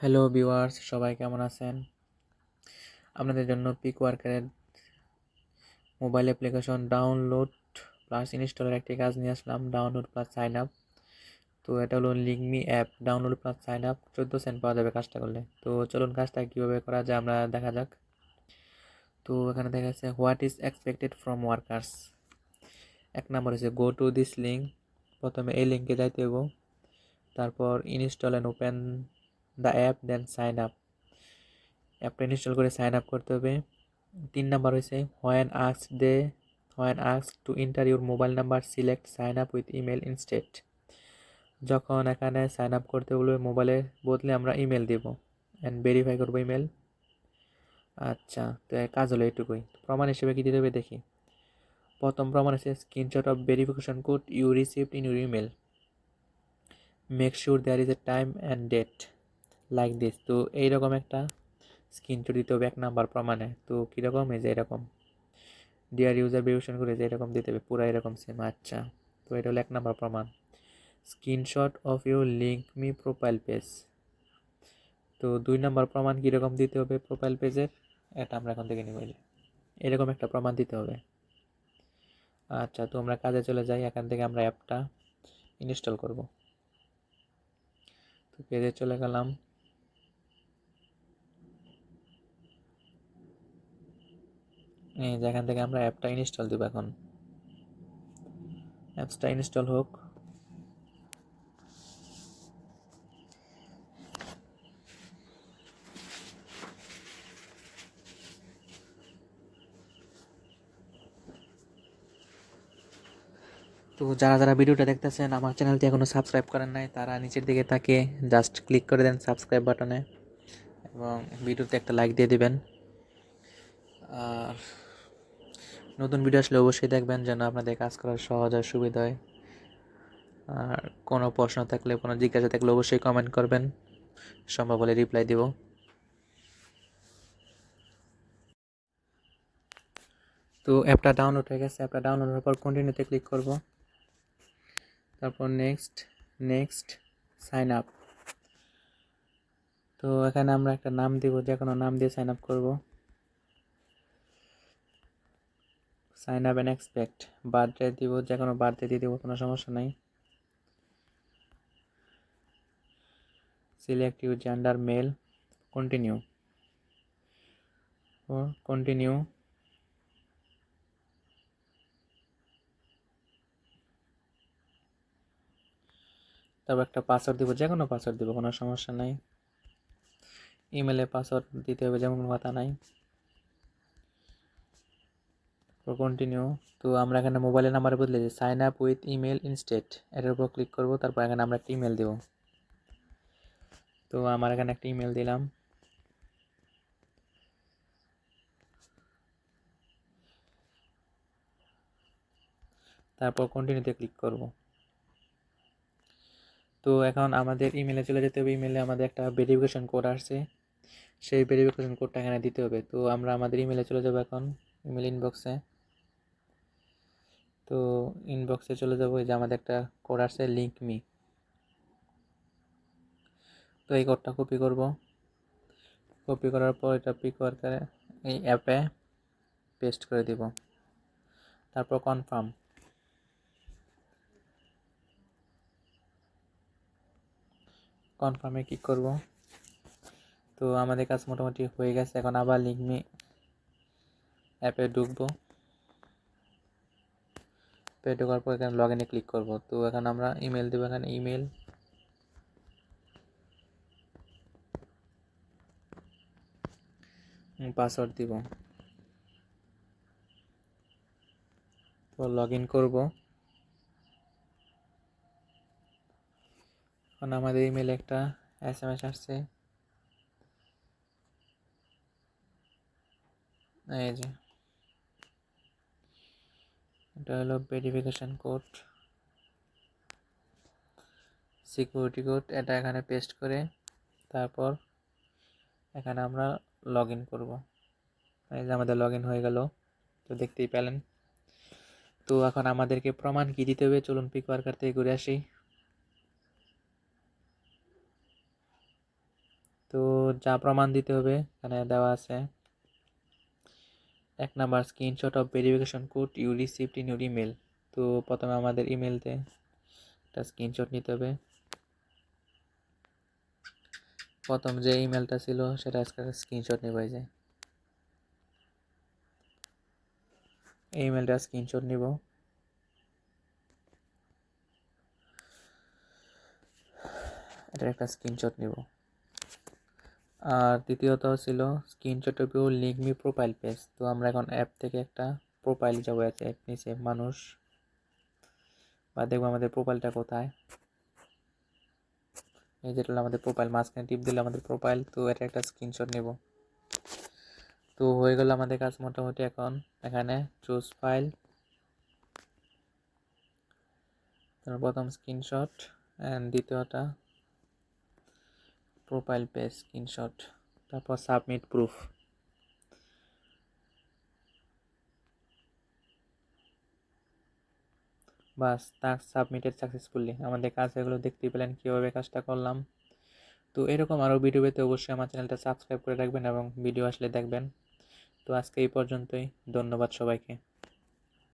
Hello viewers, সবাই কেমন আছেন? আপনাদের জন্য পিকওয়ার্কারের মোবাইল অ্যাপ্লিকেশন ডাউনলোড প্লাস ইনস্টলের একটি কাজ নিয়ে আসলাম। Download plus sign up. তো এটা হলো LinkMe app. Download plus sign up 14 cent পাওয়া যাবে কাজটা করলে। তো চলুন কাজটা কীভাবে করা যায় আমরা দেখা যাক। তো এখানে দেখা যাচ্ছে what is expected from workers. এক নম্বর হচ্ছে গো টু দিস লিঙ্ক। প্রথমে এই লিঙ্কে যাইতে হইব, তারপর install and open the app, then sign up. অ্যাপটা ইনস্টল করে সাইন আপ করতে হবে। 3 নাম্বার হয়েছে when asked to enter your mobile number, select sign up with email instead. যখন এখানে সাইন আপ করতে বলবে মোবাইলের বদলে আমরা ইমেল দেব অ্যান্ড ভেরিফাই করবো ইমেল। আচ্ছা, তো কাজ হলো এটুকুই। প্রমাণ হিসেবে কি দিতে হবে দেখি। প্রথম প্রমাণ হচ্ছে screenshot of verification code you received in your email, make sure there is a time and date like this. তো এইরকম একটা স্ক্রিনশট দিতে হবে 1 নাম্বার প্রমাণে। তো কীরকম, এই যে এরকম ডিয়ার ইউজার ভেরিফিকেশন করে যে এরকম দিতে হবে, পুরো এরকম সেম। আচ্ছা, তো এটা হলো 1 নাম্বার প্রমাণ। Screenshot of your LinkMe profile page. তো 2 নাম্বার প্রমাণ কীরকম দিতে হবে প্রোফাইল পেজের, এটা আমরা এখন থেকে নিব। এরকম একটা প্রমাণ দিতে হবে। আচ্ছা, তো আমরা কাজে চলে যাই। এখান থেকে আমরা অ্যাপটা ইনস্টল করব। তো পেজে চলে গেলাম। এই যে এখান থেকে আমরা অ্যাপটা ইনস্টল দিব। এখন অ্যাপসটা ইনস্টল হোক। তো যারা যারা ভিডিওটা দেখতেছেন আমার চ্যানেলটি এখনও সাবস্ক্রাইব করেন নাই, তারা নিচের দিকে তাকে জাস্ট ক্লিক করে দেন সাবস্ক্রাইব বাটনে এবং ভিডিওতে একটা লাইক দিয়ে দিবেন। আর নতুন ভিডিও আসলে অবশ্যই দেখবেন যেন আপনাদের কাজ করার সহজ হয়, সুবিধা হয়। আর কোনো প্রশ্ন থাকলে, কোনো জিজ্ঞাসা থাকলে অবশ্যই কমেন্ট করবেন, সম্ভব হলে রিপ্লাই দিব। তো অ্যাপটা ডাউনলোড হয়ে গেছে। অ্যাপটা ডাউনলোড হওয়ার পর কন্টিনিউতে ক্লিক করব, তারপর নেক্সট সাইন আপ। তো এখানে আমরা একটা নাম দিব, যে কোনো নাম দিয়ে সাইন আপ করব। Sign up and expect. Birthday দিব, যে কোনো বার্থডে দিয়ে দিব, কোনো সমস্যা নাই। Select your gender male, continue. তারপর একটা পাসওয়ার্ড দিব, যে কোনো পাসওয়ার্ড দিব, কোনো সমস্যা নাই। ইমেলে পাসওয়ার্ড দিতে হবে, যেমন কথা নাই। কন্টিনিউ। তো আমরা এখানে মোবাইলের নাম্বারে বদলে যে sign up with email instead, এটার উপর ক্লিক করব। তারপর এখানে আমরা একটা ইমেল দেব। তো আমার এখানে একটা ইমেল দিলাম। তারপর কন্টিনিউতে ক্লিক করব। তো এখন আমাদের ইমেলে চলে যেতে হবে। ইমেলে আমাদের একটা ভেরিফিকেশন কোড আসছে, সেই ভেরিফিকেশন কোডটা এখানে দিতে হবে। তো আমরা আমাদের ইমেলে চলে যাব। এখন ইমেল ইনবক্সে। তো ইনবক্সে চলে যাব। এই যে আমাদের একটা কোড আসছে লিঙ্কমি। তো এই কোডটা কপি করব। কপি করার পর এটা পিকওয়ার্কারে এই অ্যাপে পেস্ট করে দিব। তারপর কনফার্মে ক্লিক করব। তো আমাদের কাজ মোটামুটি হয়ে গেছে। এখন আবার লিঙ্কমি অ্যাপে ঢুকবো। অ্যাপে ঢোকার পর এখানে লগ ইনে ক্লিক করব। তো এখন আমরা ইমেল দেবো। এখানে ইমেল, পাসওয়ার্ড দিব। তো লগ ইন করবো। এখন আমাদের ইমেলে একটা SMS আসছে, এই যে এটা হলো ভেরিফিকেশন কোড, সিকিউরিটি কোড। এটা এখানে পেস্ট করে তারপর এখানে আমরা লগ ইন করবো। এই যে আমাদের লগ ইন হয়ে গেল, তো দেখতেই পেলেন। তো এখন আমাদেরকে প্রমাণ কি দিতে হবে, চলুন পিকওয়ার্কার থেকে ঘুরে আসি। তো যা প্রমাণ দিতে হবে এখানে দেওয়া আছে। 1 number, screenshot of verification code you received in your email. তো প্রথমে আমাদের ইমেলতে একটা স্ক্রিনশট নিতে হবে। প্রথম যে ইমেলটা ছিল সেটা আজকে স্ক্রিনশট নেব। এই যে এই ইমেলটা স্ক্রিনশট নিব। এটার একটা স্ক্রিনশট নিব। আর দ্বিতীয়ত ছিল screenshot of your LinkMe profile page. তো আমরা এখন অ্যাপ থেকে একটা প্রোফাইল যাবো, অ্যাপ নিচে মানুষ, বা দেখবো আমাদের প্রোফাইলটা কোথায়। এই যেটা হলো আমাদের প্রোফাইল, মাঝখানে টিপ দিলে আমাদের প্রোফাইল। তো এটা একটা স্ক্রিনশট নেব। তো হয়ে গেল আমাদের কাজ মোটামুটি। এখন এখানে চুজ ফাইল, প্রথম স্ক্রিনশট অ্যান্ড দ্বিতীয়টা প্রোফাইল পেজ স্ক্রিনশট, তারপর সাবমিট প্রুফ। বাস, টাস্ক সাবমিটেড সাকসেসফুলি। আমাদের কাজ এগুলো দেখতেই পেলেন কীভাবে কাজটা করলাম। তো এরকম আরও ভিডিও পেতে অবশ্যই আমার চ্যানেলটা সাবস্ক্রাইব করে রাখবেন এবং ভিডিও আসলে দেখবেন। তো আজকে এই পর্যন্তই, ধন্যবাদ সবাইকে।